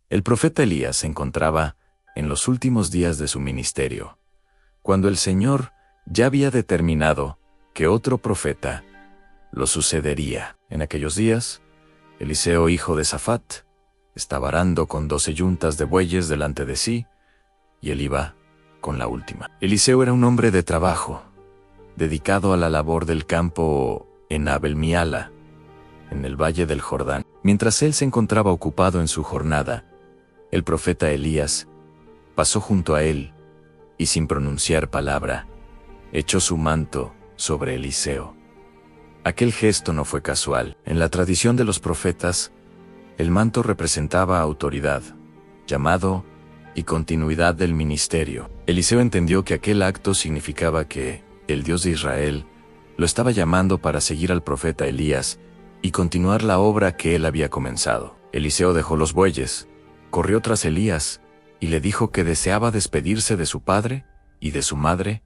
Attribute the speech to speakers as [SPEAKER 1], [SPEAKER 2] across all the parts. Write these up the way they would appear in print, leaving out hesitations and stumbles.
[SPEAKER 1] El profeta Elías se encontraba en los últimos días de su ministerio, cuando el Señor ya había determinado que otro profeta lo sucedería. En aquellos días, Eliseo, hijo de Safat, estaba arando con 12 yuntas de bueyes delante de sí, y él iba con la última. Eliseo era un hombre de trabajo, dedicado a la labor del campo en Abel-Miala, en el valle del Jordán. Mientras él se encontraba ocupado en su jornada, el profeta Elías pasó junto a él y, sin pronunciar palabra, echó su manto sobre Eliseo. Aquel gesto no fue casual. En la tradición de los profetas, el manto representaba autoridad, llamado y continuidad del ministerio. Eliseo entendió que aquel acto significaba que el Dios de Israel lo estaba llamando para seguir al profeta Elías y continuar la obra que él había comenzado. Eliseo dejó los bueyes, corrió tras Elías y le dijo que deseaba despedirse de su padre y de su madre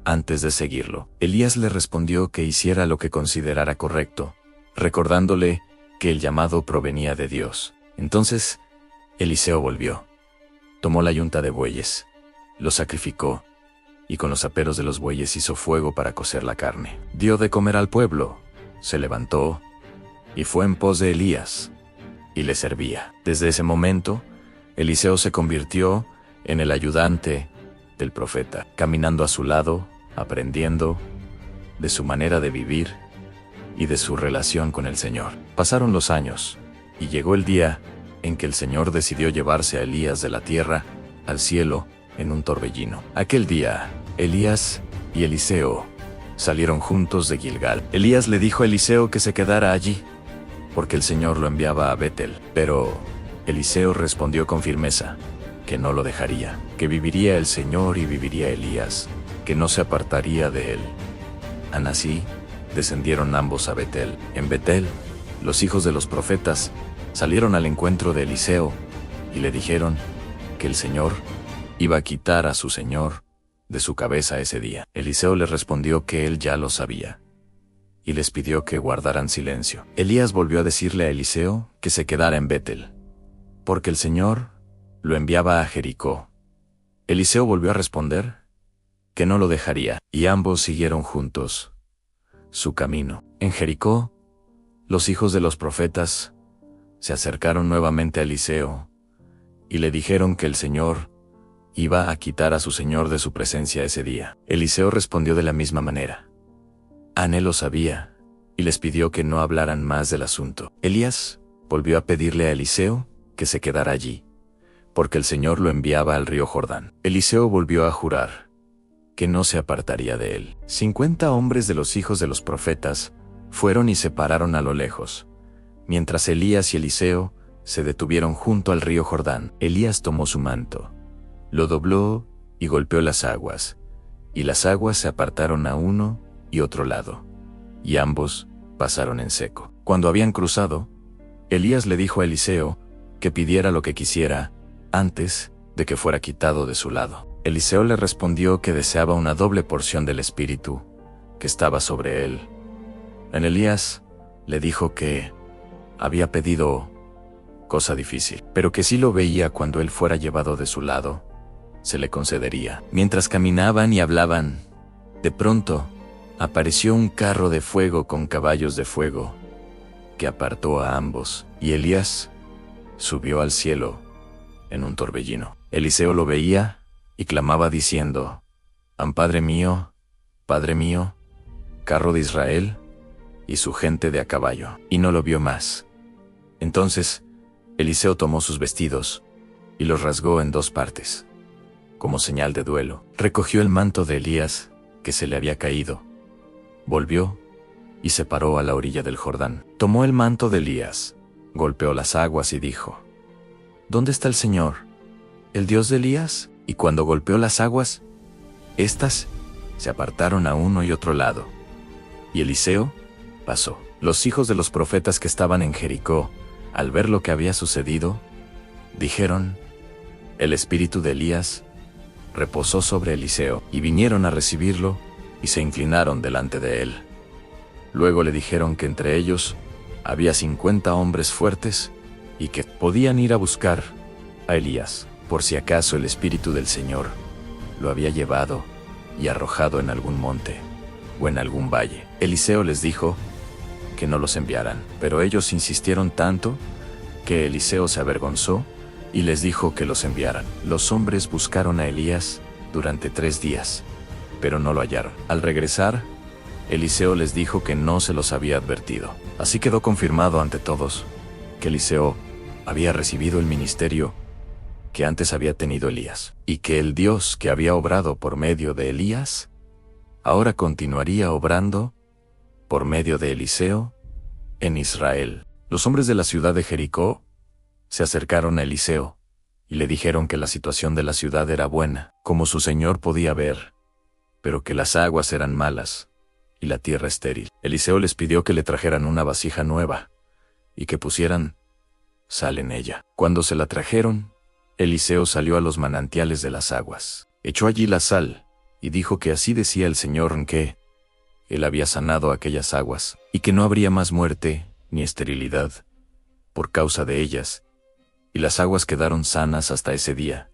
[SPEAKER 1] antes de seguirlo. Elías le respondió que hiciera lo que considerara correcto, recordándole que el llamado provenía de Dios. Entonces, Eliseo volvió, tomó la yunta de bueyes, lo sacrificó, y con los aperos de los bueyes hizo fuego para cocer la carne. Dio de comer al pueblo, se levantó, y fue en pos de Elías, y le servía. Desde ese momento, Eliseo se convirtió en el ayudante del profeta, caminando a su lado, aprendiendo de su manera de vivir y de su relación con el Señor. Pasaron los años, y llegó el día en que el Señor decidió llevarse a Elías de la tierra al cielo en un torbellino. Aquel día, Elías y Eliseo salieron juntos de Gilgal. Elías le dijo a Eliseo que se quedara allí, porque el Señor lo enviaba a Betel. Pero Eliseo respondió con firmeza que no lo dejaría, que viviría el Señor y viviría Elías, que no se apartaría de él. Así descendieron ambos a Betel. En Betel, los hijos de los profetas salieron al encuentro de Eliseo y le dijeron que el Señor iba a quitar a su señor de su cabeza ese día. Eliseo les respondió que él ya lo sabía y les pidió que guardaran silencio. Elías volvió a decirle a Eliseo que se quedara en Betel, porque el Señor lo enviaba a Jericó. Eliseo volvió a responder que no lo dejaría, y ambos siguieron juntos su camino. En Jericó, los hijos de los profetas se acercaron nuevamente a Eliseo y le dijeron que el Señor iba a quitar a su señor de su presencia ese día. Eliseo respondió de la misma manera. Él lo sabía y les pidió que no hablaran más del asunto. Elías volvió a pedirle a Eliseo que se quedara allí, porque el Señor lo enviaba al río Jordán. Eliseo volvió a jurar que no se apartaría de él. 50 hombres de los hijos de los profetas fueron y se pararon a lo lejos, mientras Elías y Eliseo se detuvieron junto al río Jordán. Elías tomó su manto, lo dobló y golpeó las aguas, y las aguas se apartaron a uno y otro lado, y ambos pasaron en seco. Cuando habían cruzado, Elías le dijo a Eliseo que pidiera lo que quisiera antes de que fuera quitado de su lado. Eliseo le respondió que deseaba una doble porción del Espíritu que estaba sobre él. Elías le dijo que había pedido cosa difícil, pero que si lo veía cuando él fuera llevado de su lado, se le concedería. Mientras caminaban y hablaban, de pronto apareció un carro de fuego con caballos de fuego, que apartó a ambos, y Elías subió al cielo en un torbellino. Eliseo lo veía y clamaba diciendo: Padre mío, carro de Israel y su gente de a caballo. Y no lo vio más. Entonces Eliseo tomó sus vestidos y los rasgó en 2 partes, como señal de duelo. Recogió el manto de Elías, que se le había caído, volvió y se paró a la orilla del Jordán. Tomó el manto de Elías, golpeó las aguas y dijo: ¿Dónde está el Señor, el Dios de Elías? Y cuando golpeó las aguas, éstas se apartaron a uno y otro lado, y Eliseo pasó. Los hijos de los profetas que estaban en Jericó, al ver lo que había sucedido, dijeron: el espíritu de Elías reposó sobre Eliseo, y vinieron a recibirlo y se inclinaron delante de él. Luego le dijeron que entre ellos había 50 hombres fuertes y que podían ir a buscar a Elías, por si acaso el Espíritu del Señor lo había llevado y arrojado en algún monte o en algún valle. Eliseo les dijo que no los enviaran, pero ellos insistieron tanto que Eliseo se avergonzó y les dijo que los enviaran. Los hombres buscaron a Elías durante 3 días, pero no lo hallaron. Al regresar, Eliseo les dijo que no se los había advertido. Así quedó confirmado ante todos que Eliseo había recibido el ministerio que antes había tenido Elías, y que el Dios que había obrado por medio de Elías, ahora continuaría obrando por medio de Eliseo en Israel. Los hombres de la ciudad de Jericó se acercaron a Eliseo y le dijeron que la situación de la ciudad era buena, como su señor podía ver, pero que las aguas eran malas y la tierra estéril. Eliseo les pidió que le trajeran una vasija nueva y que pusieran sal en ella. Cuando se la trajeron, Eliseo salió a los manantiales de las aguas, echó allí la sal y dijo que así decía el Señor que él había sanado aquellas aguas y que no habría más muerte ni esterilidad por causa de ellas, y las aguas quedaron sanas hasta ese día,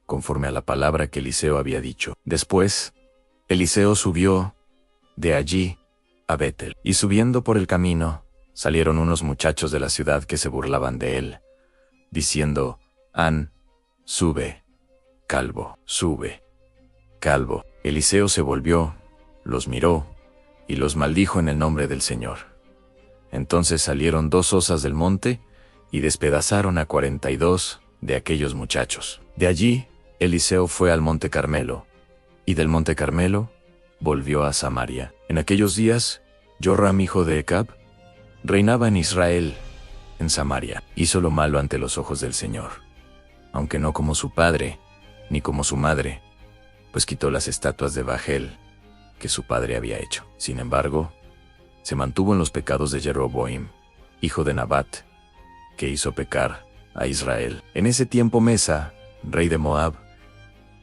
[SPEAKER 1] conforme a la palabra que Eliseo había dicho. Después, Eliseo subió de allí a Betel, y subiendo por el camino, salieron unos muchachos de la ciudad que se burlaban de él, diciendo: sube, calvo, sube, calvo. Eliseo se volvió, los miró, y los maldijo en el nombre del Señor. Entonces salieron 2 osas del monte, y despedazaron a 42 de aquellos muchachos. De allí, Eliseo fue al monte Carmelo, y del monte Carmelo volvió a Samaria. En aquellos días, Joram, hijo de Ecab, reinaba en Israel, en Samaria. Hizo lo malo ante los ojos del Señor, aunque no como su padre, ni como su madre, pues quitó las estatuas de Bajel que su padre había hecho. Sin embargo, se mantuvo en los pecados de Jeroboam, hijo de Nabat, que hizo pecar a Israel. En ese tiempo Mesa, rey de Moab,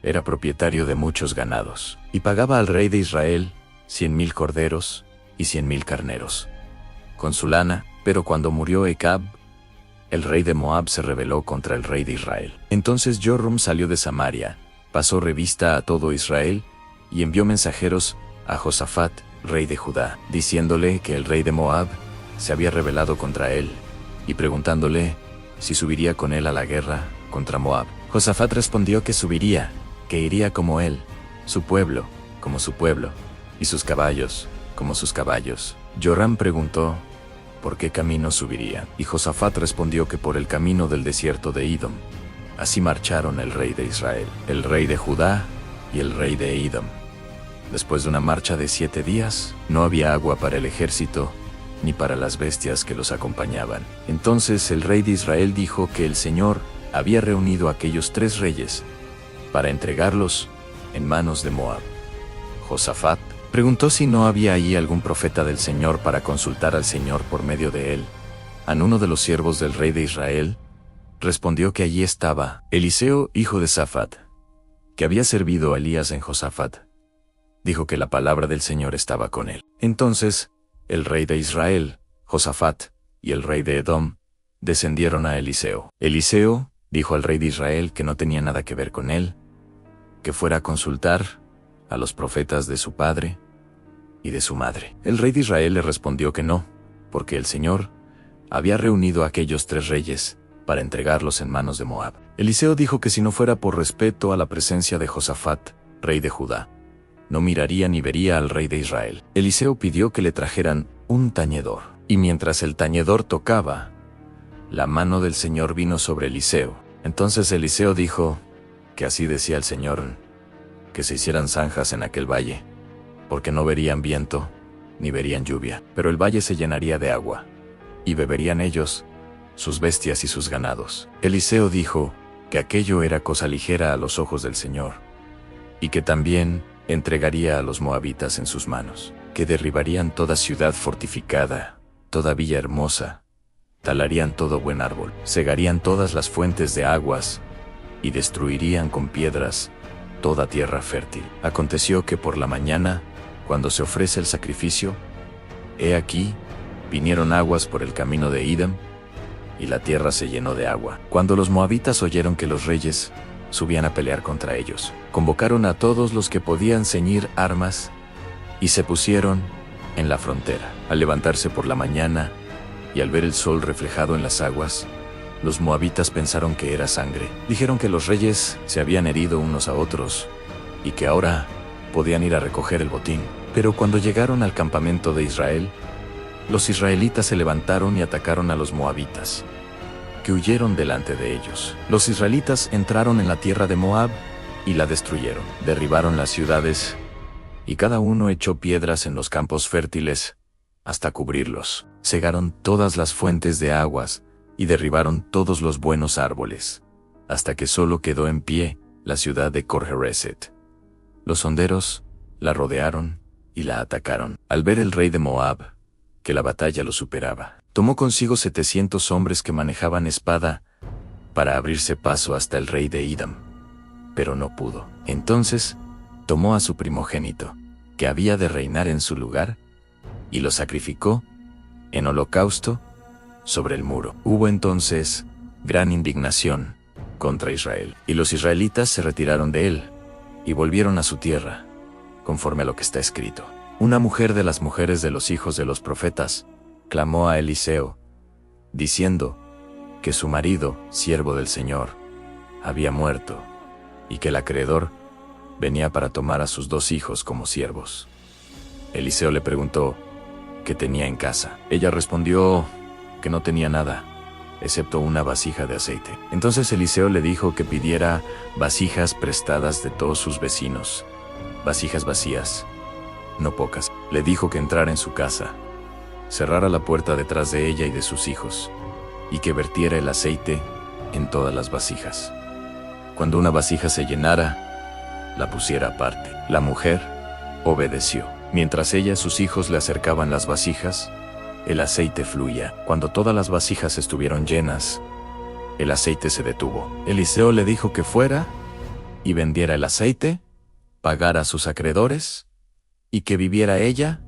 [SPEAKER 1] era propietario de muchos ganados, y pagaba al rey de Israel 100,000 corderos y 100,000 carneros con su lana. Pero cuando murió Ecab, el rey de Moab se rebeló contra el rey de Israel. Entonces Joram salió de Samaria, pasó revista a todo Israel, y envió mensajeros a Josafat, rey de Judá, diciéndole que el rey de Moab se había rebelado contra él, y preguntándole si subiría con él a la guerra contra Moab. Josafat respondió que subiría, que iría como él, su pueblo como su pueblo, y sus caballos como sus caballos. Joram preguntó por qué camino subiría, y Josafat respondió que por el camino del desierto de Edom. Así marcharon el rey de Israel, el rey de Judá y el rey de Edom. Después de una marcha de 7 días, no había agua para el ejército, ni para las bestias que los acompañaban. Entonces el rey de Israel dijo que el Señor había reunido a aquellos 3 reyes para entregarlos en manos de Moab. Josafat preguntó si no había allí algún profeta del Señor para consultar al Señor por medio de él. Uno de los siervos del rey de Israel respondió que allí estaba Eliseo, hijo de Safat, que había servido a Elías en Josafat. Dijo que la palabra del Señor estaba con él. Entonces, el rey de Israel, Josafat, y el rey de Edom descendieron a Eliseo. Eliseo dijo al rey de Israel que no tenía nada que ver con él, que fuera a consultar a los profetas de su padre y de su madre. El rey de Israel le respondió que no, porque el Señor había reunido a aquellos 3 reyes para entregarlos en manos de Moab. Eliseo dijo que si no fuera por respeto a la presencia de Josafat, rey de Judá, no miraría ni vería al rey de Israel. Eliseo pidió que le trajeran un tañedor, y mientras el tañedor tocaba, la mano del Señor vino sobre Eliseo. Entonces Eliseo dijo que así decía el Señor, que se hicieran zanjas en aquel valle, porque no verían viento, ni verían lluvia, pero el valle se llenaría de agua, y beberían ellos, sus bestias y sus ganados. Eliseo dijo que aquello era cosa ligera a los ojos del Señor, y que también entregaría a los moabitas en sus manos, que derribarían toda ciudad fortificada, toda villa hermosa, talarían todo buen árbol, cegarían todas las fuentes de aguas, y destruirían con piedras toda tierra fértil. Aconteció que por la mañana, cuando se ofrece el sacrificio, he aquí, vinieron aguas por el camino de Edom, y la tierra se llenó de agua. Cuando los moabitas oyeron que los reyes subían a pelear contra ellos, convocaron a todos los que podían ceñir armas y se pusieron en la frontera. Al levantarse por la mañana y al ver el sol reflejado en las aguas, los moabitas pensaron que era sangre. Dijeron que los reyes se habían herido unos a otros y que ahora podían ir a recoger el botín. Pero cuando llegaron al campamento de Israel, los israelitas se levantaron y atacaron a los moabitas, que huyeron delante de ellos. Los israelitas entraron en la tierra de Moab y la destruyeron. Derribaron las ciudades y cada uno echó piedras en los campos fértiles hasta cubrirlos. Cegaron todas las fuentes de aguas y derribaron todos los buenos árboles, hasta que solo quedó en pie la ciudad de Cor-Jereset. Los honderos la rodearon y la atacaron. Al ver el rey de Moab que la batalla lo superaba, tomó consigo 700 hombres que manejaban espada para abrirse paso hasta el rey de Edom, pero no pudo. Entonces tomó a su primogénito, que había de reinar en su lugar, y lo sacrificó en holocausto sobre el muro. Hubo entonces gran indignación contra Israel, y los israelitas se retiraron de él y volvieron a su tierra, conforme a lo que está escrito. Una mujer de las mujeres de los hijos de los profetas clamó a Eliseo, diciendo que su marido, siervo del Señor, había muerto, y que el acreedor venía para tomar a sus 2 hijos como siervos. Eliseo le preguntó qué tenía en casa. Ella respondió que no tenía nada, excepto una vasija de aceite. Entonces Eliseo le dijo que pidiera vasijas prestadas de todos sus vecinos, vasijas vacías, no pocas. Le dijo que entrara en su casa, cerrara la puerta detrás de ella y de sus hijos, y que vertiera el aceite en todas las vasijas. Cuando una vasija se llenara, la pusiera aparte. La mujer obedeció. Mientras ella y sus hijos le acercaban las vasijas, el aceite fluía. Cuando todas las vasijas estuvieron llenas, el aceite se detuvo. Eliseo le dijo que fuera y vendiera el aceite, pagara a sus acreedores, y que viviera ella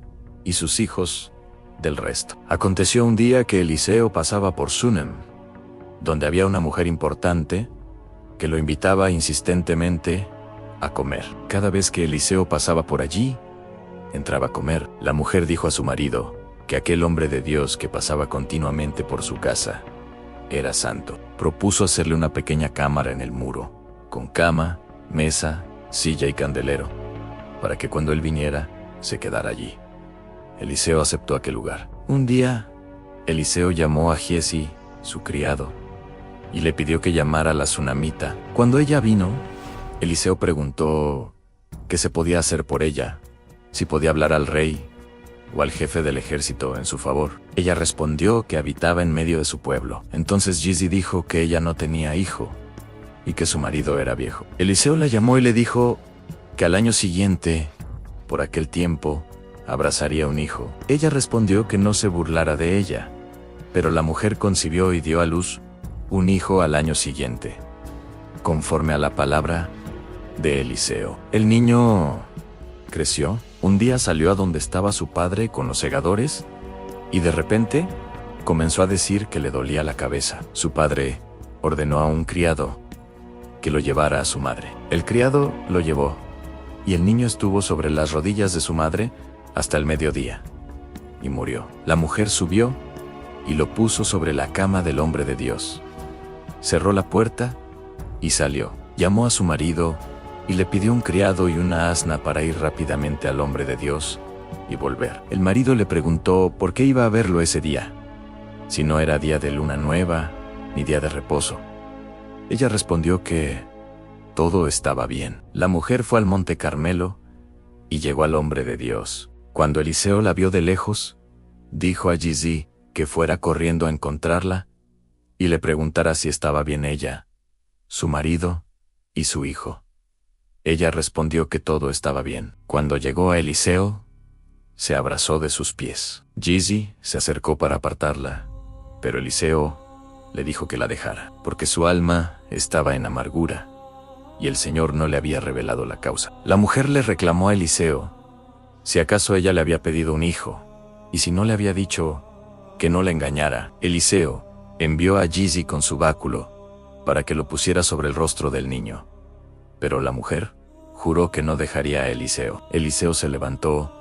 [SPEAKER 1] y sus hijos del resto. Aconteció un día que Eliseo pasaba por Sunem, donde había una mujer importante que lo invitaba insistentemente a comer. Cada vez que Eliseo pasaba por allí, entraba a comer. La mujer dijo a su marido que aquel hombre de Dios que pasaba continuamente por su casa era santo. Propuso hacerle una pequeña cámara en el muro, con cama, mesa, silla y candelero, para que cuando él viniera, se quedara allí. Eliseo aceptó aquel lugar. Un día, Eliseo llamó a Giezi, su criado, y le pidió que llamara a la sunamita. Cuando ella vino, Eliseo preguntó qué se podía hacer por ella, si podía hablar al rey o al jefe del ejército en su favor. Ella respondió que habitaba en medio de su pueblo. Entonces Giezi dijo que ella no tenía hijo y que su marido era viejo. Eliseo la llamó y le dijo que al año siguiente, por aquel tiempo, abrazaría un hijo. Ella respondió que no se burlara de ella, pero la mujer concibió y dio a luz un hijo al año siguiente, conforme a la palabra de Eliseo. El niño creció. Un día salió a donde estaba su padre con los segadores y de repente comenzó a decir que le dolía la cabeza. Su padre ordenó a un criado que lo llevara a su madre. El criado lo llevó y el niño estuvo sobre las rodillas de su madre hasta el mediodía y murió. La mujer subió y lo puso sobre la cama del hombre de Dios. Cerró la puerta y salió. Llamó a su marido y le pidió un criado y una asna para ir rápidamente al hombre de Dios y volver. El marido le preguntó por qué iba a verlo ese día, si no era día de luna nueva ni día de reposo. Ella respondió que todo estaba bien. La mujer fue al monte Carmelo y llegó al hombre de Dios. Cuando Eliseo la vio de lejos, dijo a Giezi que fuera corriendo a encontrarla y le preguntara si estaba bien ella, su marido y su hijo. Ella respondió que todo estaba bien. Cuando llegó a Eliseo, se abrazó de sus pies. Giezi se acercó para apartarla, pero Eliseo le dijo que la dejara, porque su alma estaba en amargura, y el Señor no le había revelado la causa. La mujer le reclamó a Eliseo si acaso ella le había pedido un hijo, y si no le había dicho que no la engañara. Eliseo envió a Gizi con su báculo para que lo pusiera sobre el rostro del niño. Pero la mujer juró que no dejaría a Eliseo. Eliseo se levantó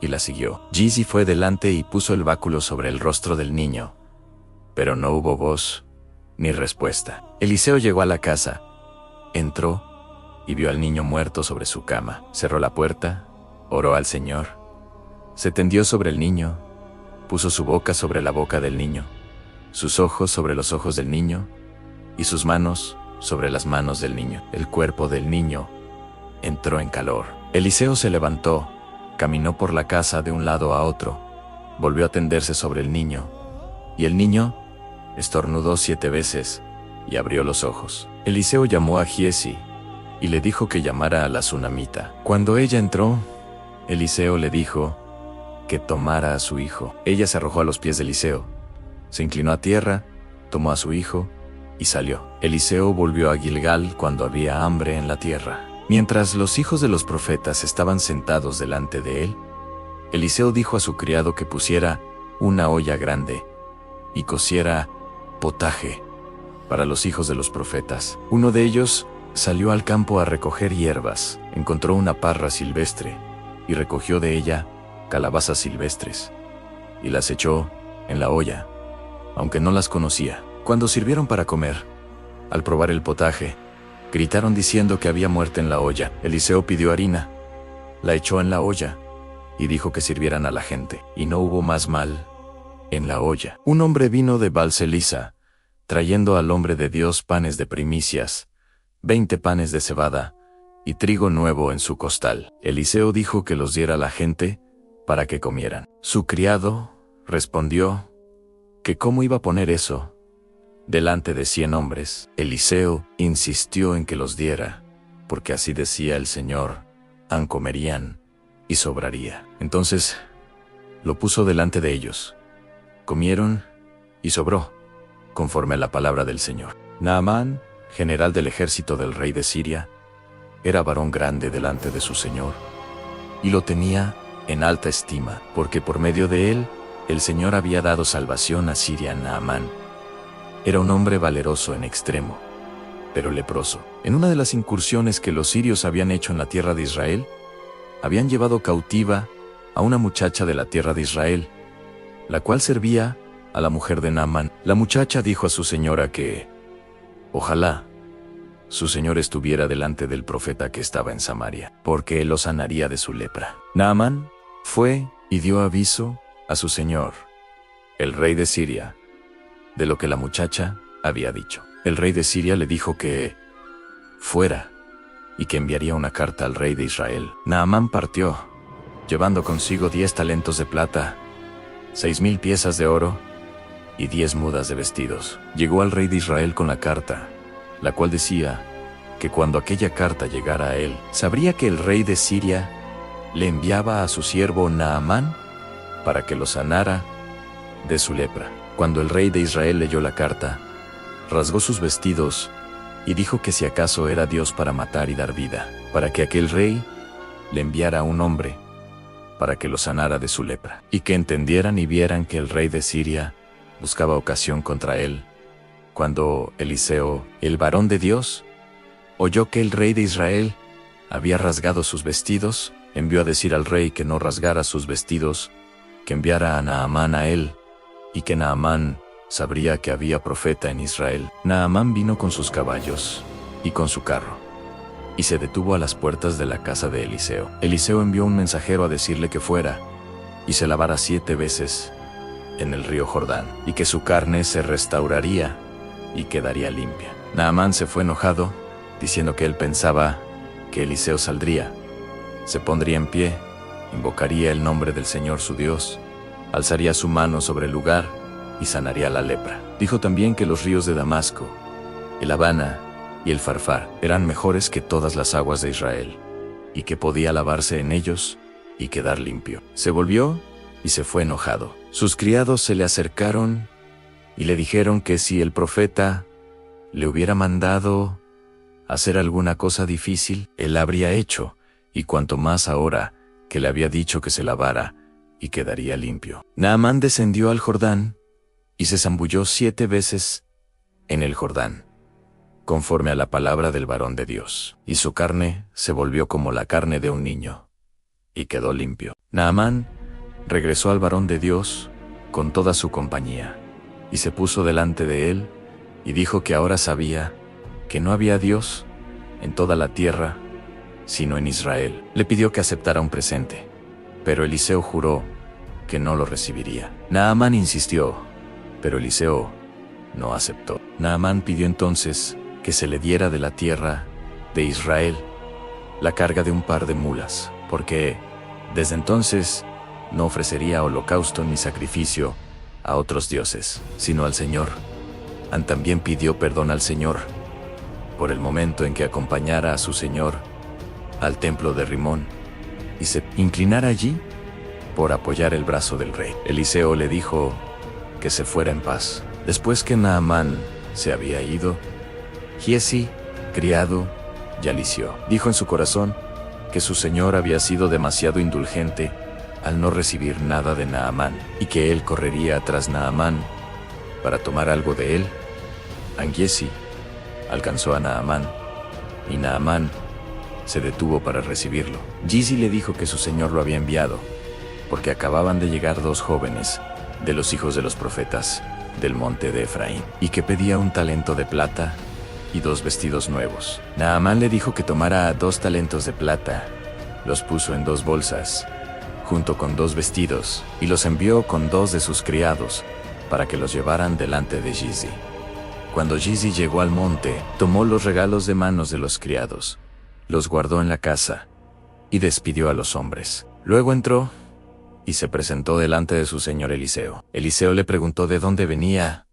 [SPEAKER 1] y la siguió. Gizi fue delante y puso el báculo sobre el rostro del niño, pero no hubo voz ni respuesta. Eliseo llegó a la casa, entró y vio al niño muerto sobre su cama. Cerró la puerta, oró al Señor, se tendió sobre el niño, puso su boca sobre la boca del niño, sus ojos sobre los ojos del niño y sus manos sobre las manos del niño. El cuerpo del niño entró en calor. Eliseo se levantó, caminó por la casa de un lado a otro, volvió a tenderse sobre el niño, y el niño estornudó 7 veces y abrió los ojos. Eliseo llamó a Giezi y le dijo que llamara a la sunamita. Cuando ella entró, Eliseo le dijo que tomara a su hijo. Ella se arrojó a los pies de Eliseo, se inclinó a tierra, tomó a su hijo y salió. Eliseo volvió a Gilgal cuando había hambre en la tierra. Mientras los hijos de los profetas estaban sentados delante de él, Eliseo dijo a su criado que pusiera una olla grande y cociera potaje para los hijos de los profetas. Uno de ellos salió al campo a recoger hierbas, encontró una parra silvestre y recogió de ella calabazas silvestres y las echó en la olla, aunque no las conocía. Cuando sirvieron para comer, al probar el potaje, gritaron diciendo que había muerte en la olla. Eliseo pidió harina, la echó en la olla y dijo que sirvieran a la gente, y no hubo más mal en la olla. Un hombre vino de Baal-Selisa, trayendo al hombre de Dios panes de primicias, 20 panes de cebada y trigo nuevo en su costal. Eliseo dijo que los diera a la gente para que comieran. Su criado respondió que cómo iba a poner eso delante de 100 hombres. Eliseo insistió en que los diera, porque así decía el Señor, comerían y sobraría. Entonces lo puso delante de ellos. Comieron y sobró, conforme a la palabra del Señor. Naamán, general del ejército del rey de Siria, era varón grande delante de su Señor, y lo tenía en alta estima, porque por medio de él el Señor había dado salvación a Siria. Naamán era un hombre valeroso en extremo, pero leproso. En una de las incursiones que los sirios habían hecho en la tierra de Israel, habían llevado cautiva a una muchacha de la tierra de Israel, la cual servía a la mujer de Naamán. La muchacha dijo a su señora que ojalá su señor estuviera delante del profeta que estaba en Samaria, porque él lo sanaría de su lepra. Naamán fue y dio aviso a su señor, el rey de Siria, de lo que la muchacha había dicho. El rey de Siria le dijo que fuera y que enviaría una carta al rey de Israel. Naamán partió, llevando consigo 10 talentos de plata, 6,000 piezas de oro y 10 mudas de vestidos. Llegó al rey de Israel con la carta, la cual decía que cuando aquella carta llegara a él, sabría que el rey de Siria le enviaba a su siervo Naamán para que lo sanara de su lepra. Cuando el rey de Israel leyó la carta, rasgó sus vestidos y dijo que si acaso era Dios para matar y dar vida, para que aquel rey le enviara a un hombre para que lo sanara de su lepra, y que entendieran y vieran que el rey de Siria buscaba ocasión contra él. Cuando Eliseo, el varón de Dios, oyó que el rey de Israel había rasgado sus vestidos, envió a decir al rey que no rasgara sus vestidos, que enviara a Naamán a él, y que Naamán sabría que había profeta en Israel. Naamán vino con sus caballos y con su carro, y se detuvo a las puertas de la casa de Eliseo. Eliseo envió un mensajero a decirle que fuera y se lavara 7 veces en el río Jordán, y que su carne se restauraría y quedaría limpia. Naamán se fue enojado, diciendo que él pensaba que Eliseo saldría, se pondría en pie, invocaría el nombre del Señor su Dios, alzaría su mano sobre el lugar y sanaría la lepra. Dijo también que los ríos de Damasco, el Habana y el Farfar eran mejores que todas las aguas de Israel, y que podía lavarse en ellos y quedar limpio. Se volvió y se fue enojado. Sus criados se le acercaron y le dijeron que si el profeta le hubiera mandado hacer alguna cosa difícil, él la habría hecho, y cuanto más ahora que le había dicho que se lavara y quedaría limpio. Naamán descendió al Jordán y se zambulló 7 veces en el Jordán, conforme a la palabra del varón de Dios, y su carne se volvió como la carne de un niño, y quedó limpio. Naamán regresó al varón de Dios con toda su compañía, y se puso delante de él, y dijo que ahora sabía que no había Dios en toda la tierra, sino en Israel. Le pidió que aceptara un presente, pero Eliseo juró que no lo recibiría. Naamán insistió, pero Eliseo no aceptó. Naamán pidió entonces que se le diera de la tierra de Israel la carga de un par de mulas, porque desde entonces no ofrecería holocausto ni sacrificio a otros dioses, sino al Señor. También pidió perdón al Señor por el momento en que acompañara a su señor al templo de Rimón y se inclinara allí por apoyar el brazo del rey. Eliseo le dijo que se fuera en paz. Después que Naamán se había ido, Giesi, criado, Yalició, dijo en su corazón que su señor había sido demasiado indulgente al no recibir nada de Naamán, y que él correría tras Naamán para tomar algo de él. Giesi alcanzó a Naamán, y Naamán se detuvo para recibirlo. Giesi le dijo que su señor lo había enviado, porque acababan de llegar 2 jóvenes de los hijos de los profetas del monte de Efraín, y que pedía 1 talento de plata y 2 vestidos nuevos. Naamán le dijo que tomara 2 talentos de plata, los puso en 2 bolsas, junto con 2 vestidos, y los envió con 2 de sus criados, para que los llevaran delante de Giesi. Cuando Giesi llegó al monte, tomó los regalos de manos de los criados, los guardó en la casa, y despidió a los hombres. Luego entró y se presentó delante de su señor Eliseo. Eliseo le preguntó de dónde venía,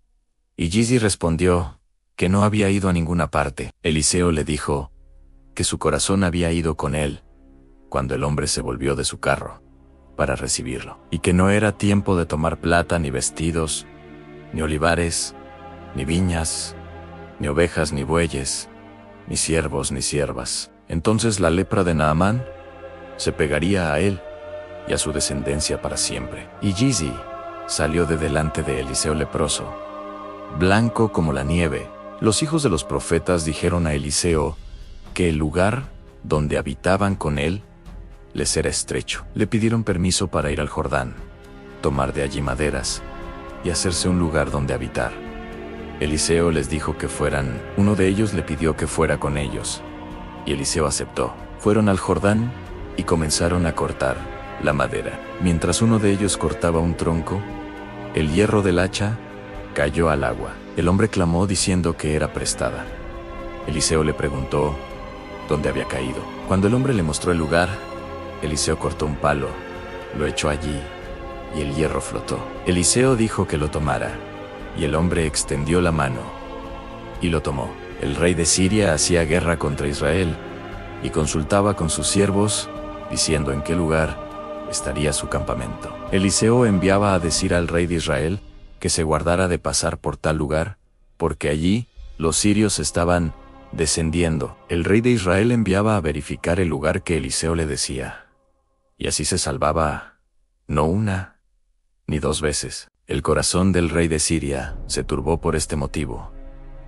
[SPEAKER 1] y Giesi respondió que no había ido a ninguna parte. Eliseo le dijo que su corazón había ido con él cuando el hombre se volvió de su carro para recibirlo, y que no era tiempo de tomar plata, ni vestidos, ni olivares, ni viñas, ni ovejas, ni bueyes, ni siervos, ni siervas. Entonces la lepra de Naamán se pegaría a él y a su descendencia para siempre. Y Giesi salió de delante de Eliseo leproso, blanco como la nieve. Los hijos de los profetas dijeron a Eliseo que el lugar donde habitaban con él les era estrecho. Le pidieron permiso para ir al Jordán, tomar de allí maderas y hacerse un lugar donde habitar. Eliseo les dijo que fueran. Uno de ellos le pidió que fuera con ellos, y Eliseo aceptó. Fueron al Jordán y comenzaron a cortar la madera. Mientras uno de ellos cortaba un tronco, el hierro del hacha cayó al agua. El hombre clamó diciendo que era prestada. Eliseo le preguntó dónde había caído. Cuando el hombre le mostró el lugar, Eliseo cortó un palo, lo echó allí, y el hierro flotó. Eliseo dijo que lo tomara, y el hombre extendió la mano y lo tomó. El rey de Siria hacía guerra contra Israel y consultaba con sus siervos, diciendo en qué lugar estaría su campamento. Eliseo enviaba a decir al rey de Israel que se guardara de pasar por tal lugar, porque allí los sirios estaban descendiendo. El rey de Israel enviaba a verificar el lugar que Eliseo le decía, y así se salvaba, no 1 ni 2 veces. El corazón del rey de Siria se turbó por este motivo,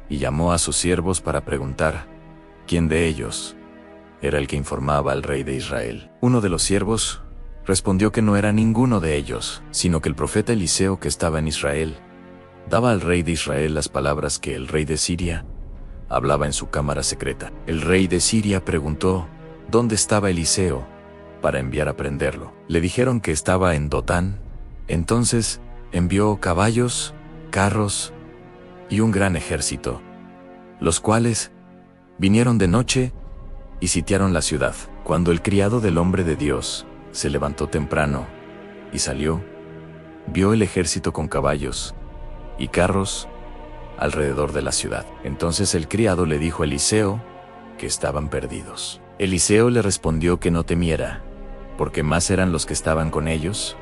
[SPEAKER 1] y llamó a sus siervos para preguntar quién de ellos era el que informaba al rey de Israel. Uno de los siervos respondió que no era ninguno de ellos, sino que el profeta Eliseo, que estaba en Israel, daba al rey de Israel las palabras que el rey de Siria hablaba en su cámara secreta. El rey de Siria preguntó dónde estaba Eliseo para enviar a prenderlo. Le dijeron que estaba en Dotán. Entonces envió caballos, carros y un gran ejército, los cuales vinieron de noche y sitiaron la ciudad. Cuando el criado del hombre de Dios se levantó temprano y salió, vio el ejército con caballos y carros alrededor de la ciudad. Entonces el criado le dijo a Eliseo que estaban perdidos. Eliseo le respondió que no temiera, porque más eran los que estaban con ellos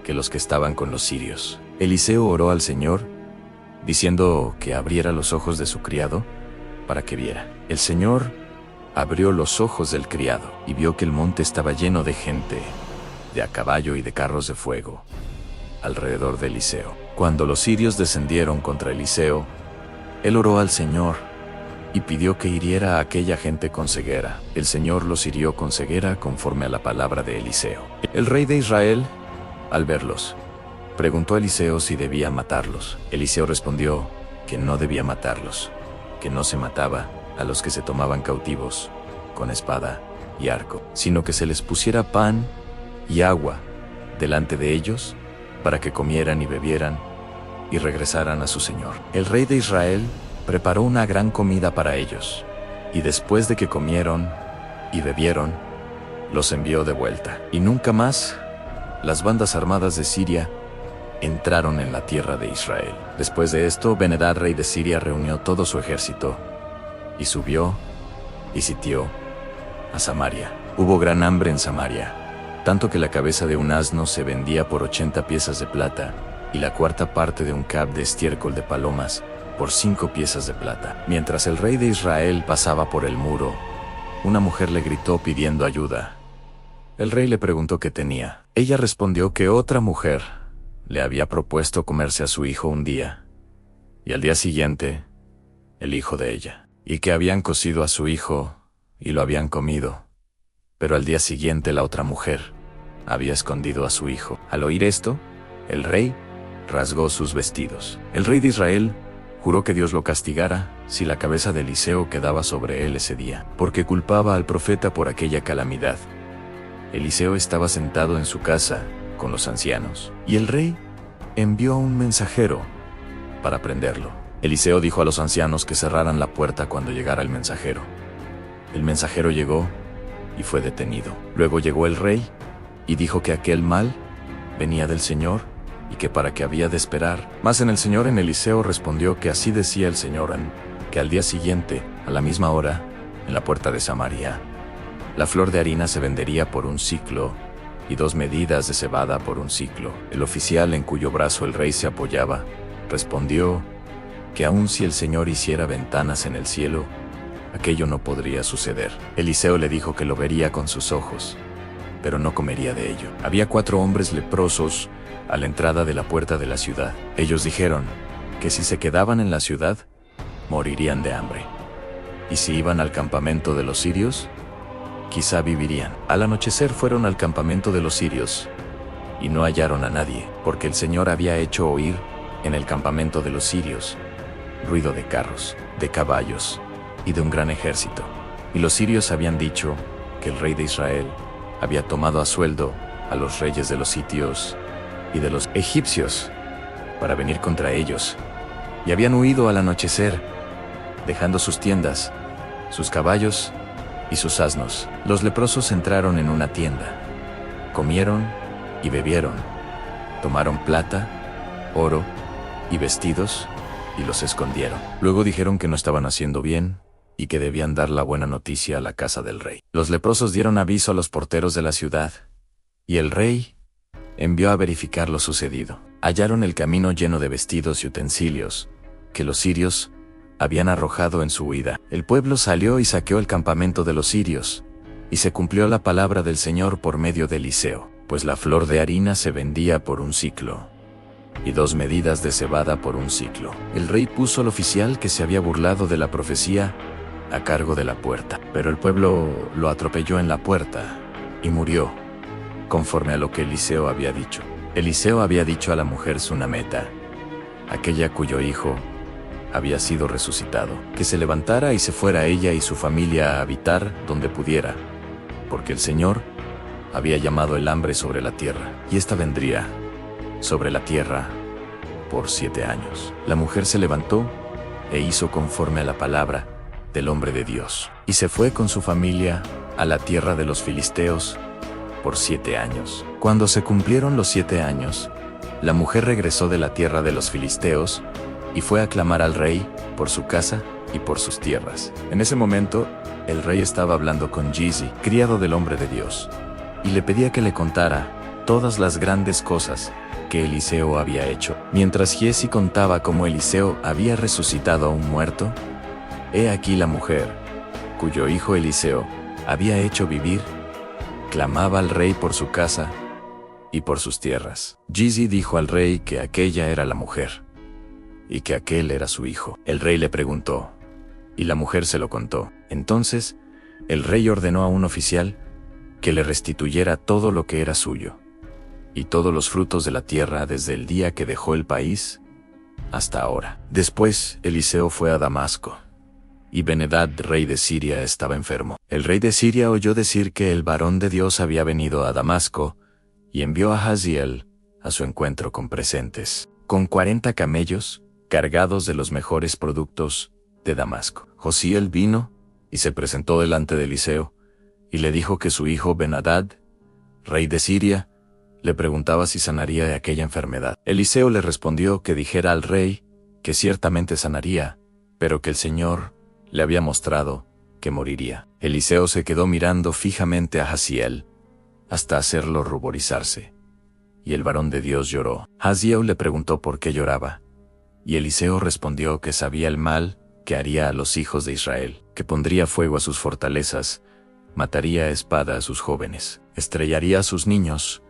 [SPEAKER 1] que los que estaban con los sirios. Eliseo oró al Señor, diciendo que abriera los ojos de su criado para que viera. El Señor abrió los ojos del criado y vio que el monte estaba lleno de gente, de a caballo y de carros de fuego, alrededor de Eliseo. Cuando los sirios descendieron contra Eliseo, él oró al Señor y pidió que hiriera a aquella gente con ceguera. El Señor los hirió con ceguera conforme a la palabra de Eliseo. El rey de Israel, al verlos, preguntó a Eliseo si debía matarlos. Eliseo respondió que no debía matarlos, que no se mataba a los que se tomaban cautivos con espada y arco, sino que se les pusiera pan y agua delante de ellos para que comieran y bebieran y regresaran a su señor. El rey de Israel preparó una gran comida para ellos, y después de que comieron y bebieron, los envió de vuelta. Y nunca más las bandas armadas de Siria entraron en la tierra de Israel. Después de esto, Ben-Hadad, rey de Siria, reunió todo su ejército y subió y sitió a Samaria. Hubo gran hambre en Samaria, tanto que la cabeza de un asno se vendía por 80 piezas de plata, y la cuarta parte de un cab de estiércol de palomas por 5 piezas de plata. Mientras el rey de Israel pasaba por el muro, una mujer le gritó pidiendo ayuda. El rey le preguntó qué tenía. Ella respondió que otra mujer le había propuesto comerse a su hijo un día, y al día siguiente, el hijo de ella, y que habían cocido a su hijo y lo habían comido, pero al día siguiente la otra mujer había escondido a su hijo. Al oír esto, el rey rasgó sus vestidos. El rey de Israel juró que Dios lo castigara si la cabeza de Eliseo quedaba sobre él ese día, porque culpaba al profeta por aquella calamidad. Eliseo estaba sentado en su casa con los ancianos, y el rey envió a un mensajero para prenderlo. Eliseo dijo a los ancianos que cerraran la puerta cuando llegara el mensajero. El mensajero llegó y fue detenido. Luego llegó el rey y dijo que aquel mal venía del Señor y que para qué había de esperar. Mas el Señor en Eliseo respondió que así decía el Señor, que al día siguiente, a la misma hora, en la puerta de Samaria, la flor de harina se vendería por un siclo y 2 medidas de cebada por un siclo. El oficial en cuyo brazo el rey se apoyaba respondió que aun si el Señor hiciera ventanas en el cielo, aquello no podría suceder. Eliseo le dijo que lo vería con sus ojos, pero no comería de ello. Había 4 hombres leprosos a la entrada de la puerta de la ciudad. Ellos dijeron que si se quedaban en la ciudad, morirían de hambre. Y si iban al campamento de los sirios, quizá vivirían. Al anochecer fueron al campamento de los sirios, y no hallaron a nadie, porque el Señor había hecho oír en el campamento de los sirios ruido de carros, de caballos y de un gran ejército. Y los sirios habían dicho que el rey de Israel había tomado a sueldo a los reyes de los sitios y de los egipcios para venir contra ellos, y habían huido al anochecer, dejando sus tiendas, sus caballos y sus asnos. Los leprosos entraron en una tienda, comieron y bebieron, tomaron plata, oro y vestidos y los escondieron. Luego dijeron que no estaban haciendo bien y que debían dar la buena noticia a la casa del rey. Los leprosos dieron aviso a los porteros de la ciudad, y el rey envió a verificar lo sucedido. Hallaron el camino lleno de vestidos y utensilios que los sirios habían arrojado en su huida. El pueblo salió y saqueó el campamento de los sirios, y se cumplió la palabra del Señor por medio de Eliseo, pues la flor de harina se vendía por un siclo, y 2 medidas de cebada por un siclo. El rey puso al oficial que se había burlado de la profecía a cargo de la puerta, pero el pueblo lo atropelló en la puerta y murió, conforme a lo que Eliseo había dicho. Eliseo había dicho a la mujer sunameta, aquella cuyo hijo había sido resucitado, que se levantara y se fuera ella y su familia a habitar donde pudiera, porque el Señor había llamado el hambre sobre la tierra, y ésta vendría sobre la tierra por 7 años. La mujer se levantó e hizo conforme a la palabra del hombre de Dios, y se fue con su familia a la tierra de los filisteos por 7 años. Cuando se cumplieron los 7 años, la mujer regresó de la tierra de los filisteos y fue a clamar al rey por su casa y por sus tierras. En ese momento, el rey estaba hablando con Gizi, criado del hombre de Dios, y le pedía que le contara todas las grandes cosas que Eliseo había hecho. Mientras Giezi contaba cómo Eliseo había resucitado a un muerto, he aquí la mujer, cuyo hijo Eliseo había hecho vivir, clamaba al rey por su casa y por sus tierras. Gizi dijo al rey que aquella era la mujer, y que aquel era su hijo. El rey le preguntó, y la mujer se lo contó. Entonces, el rey ordenó a un oficial que le restituyera todo lo que era suyo, y todos los frutos de la tierra desde el día que dejó el país hasta ahora. Después, Eliseo fue a Damasco, y Ben-Hadad, rey de Siria, estaba enfermo. El rey de Siria oyó decir que el varón de Dios había venido a Damasco, y envió a Haziel a su encuentro con presentes, con 40 camellos, cargados de los mejores productos de Damasco. Haziel vino y se presentó delante de Eliseo, y le dijo que su hijo Ben-Hadad, rey de Siria, le preguntaba si sanaría de aquella enfermedad. Eliseo le respondió que dijera al rey que ciertamente sanaría, pero que el Señor le había mostrado que moriría. Eliseo se quedó mirando fijamente a Haziel hasta hacerlo ruborizarse, y el varón de Dios lloró. Haziel le preguntó por qué lloraba, y Eliseo respondió que sabía el mal que haría a los hijos de Israel, que pondría fuego a sus fortalezas, mataría a espada a sus jóvenes, estrellaría a sus niños,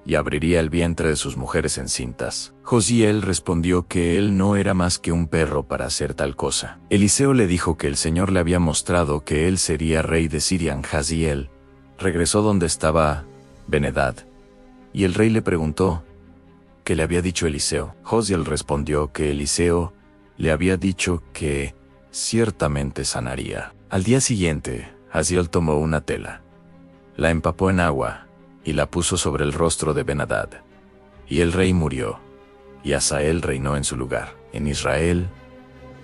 [SPEAKER 1] y abriría el vientre de sus mujeres encintas. Haziel respondió que él no era más que un perro para hacer tal cosa. Eliseo le dijo que el Señor le había mostrado que él sería rey de Siria. Haziel regresó donde estaba Ben-Hadad, y el rey le preguntó qué le había dicho Eliseo. Haziel respondió que Eliseo le había dicho que ciertamente sanaría. Al día siguiente, Haziel tomó una tela, la empapó en agua, y la puso sobre el rostro de Ben-Hadad. Y el rey murió, y Hazael reinó en su lugar. En Israel,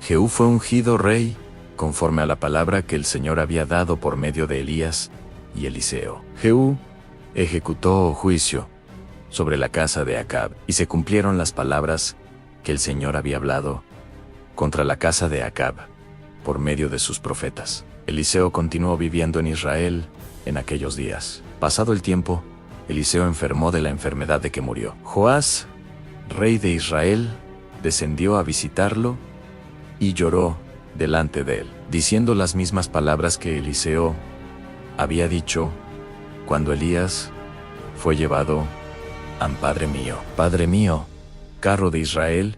[SPEAKER 1] Jehú fue ungido rey, conforme a la palabra que el Señor había dado por medio de Elías y Eliseo. Jehú ejecutó juicio sobre la casa de Acab, y se cumplieron las palabras que el Señor había hablado contra la casa de Acab por medio de sus profetas. Eliseo continuó viviendo en Israel en aquellos días. Pasado el tiempo, Eliseo enfermó de la enfermedad de que murió. Joás, rey de Israel, descendió a visitarlo y lloró delante de él, diciendo las mismas palabras que Eliseo había dicho cuando Elías fue llevado a Padre mío, carro de Israel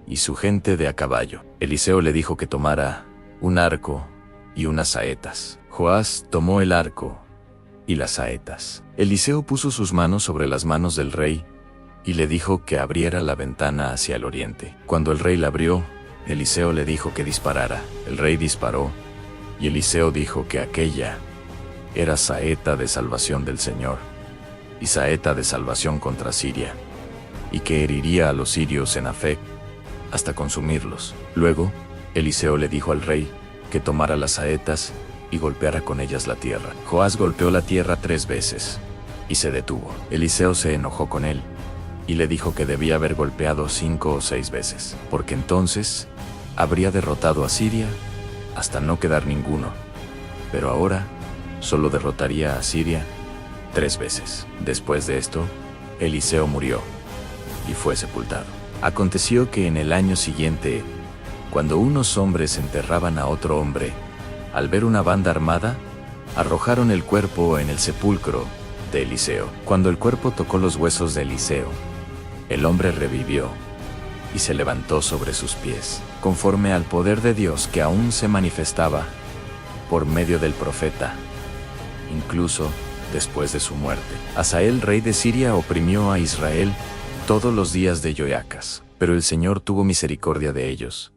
[SPEAKER 1] y su gente de a caballo. Eliseo le dijo que tomara un arco y unas saetas. Joás tomó el arco y las saetas. Eliseo puso sus manos sobre las manos del rey y le dijo que abriera la ventana hacia el oriente. Cuando el rey la abrió, Eliseo le dijo que disparara. El rey disparó, y Eliseo dijo que aquella era saeta de salvación del Señor, y saeta de salvación contra Siria, y que heriría a los sirios en Afec hasta consumirlos. Luego, Eliseo le dijo al rey que tomara las saetas y golpeara con ellas la tierra. Joás golpeó la tierra 3 veces, y se detuvo. Eliseo se enojó con él, y le dijo que debía haber golpeado 5 o 6 veces, porque entonces habría derrotado a Siria hasta no quedar ninguno. Pero ahora solo derrotaría a Siria 3 veces. Después de esto, Eliseo murió y fue sepultado. Aconteció que en el año siguiente, cuando unos hombres enterraban a otro hombre, al ver una banda armada, arrojaron el cuerpo en el sepulcro de Eliseo. Cuando el cuerpo tocó los huesos de Eliseo, el hombre revivió y se levantó sobre sus pies, conforme al poder de Dios que aún se manifestaba por medio del profeta, incluso después de su muerte. Hazael, rey de Siria, oprimió a Israel todos los días de Joiacas, pero el Señor tuvo misericordia de ellos,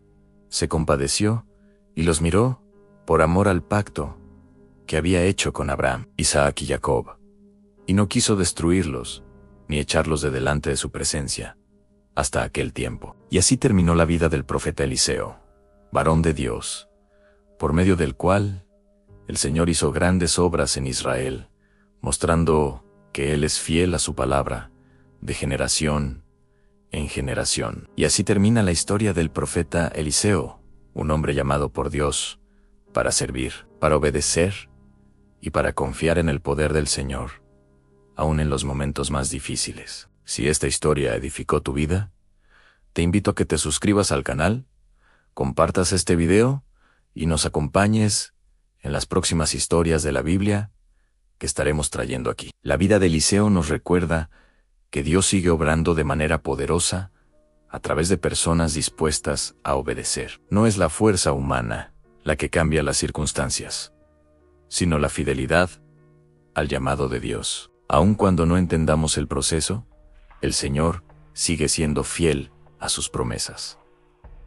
[SPEAKER 1] se compadeció y los miró por amor al pacto que había hecho con Abraham, Isaac y Jacob, y no quiso destruirlos ni echarlos de delante de su presencia hasta aquel tiempo. Y así terminó la vida del profeta Eliseo, varón de Dios, por medio del cual el Señor hizo grandes obras en Israel, mostrando que Él es fiel a su palabra, de generación en generación. Y así termina la historia del profeta Eliseo, un hombre llamado por Dios para servir, para obedecer y para confiar en el poder del Señor, aun en los momentos más difíciles. Si esta historia edificó tu vida, te invito a que te suscribas al canal, compartas este video y nos acompañes en las próximas historias de la Biblia que estaremos trayendo aquí. La vida de Eliseo nos recuerda que Dios sigue obrando de manera poderosa a través de personas dispuestas a obedecer. No es la fuerza humana la que cambia las circunstancias, sino la fidelidad al llamado de Dios. Aun cuando no entendamos el proceso, el Señor sigue siendo fiel a sus promesas.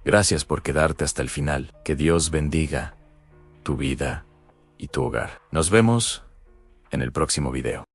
[SPEAKER 1] Gracias por quedarte hasta el final. Que Dios bendiga tu vida y tu hogar. Nos vemos en el próximo video.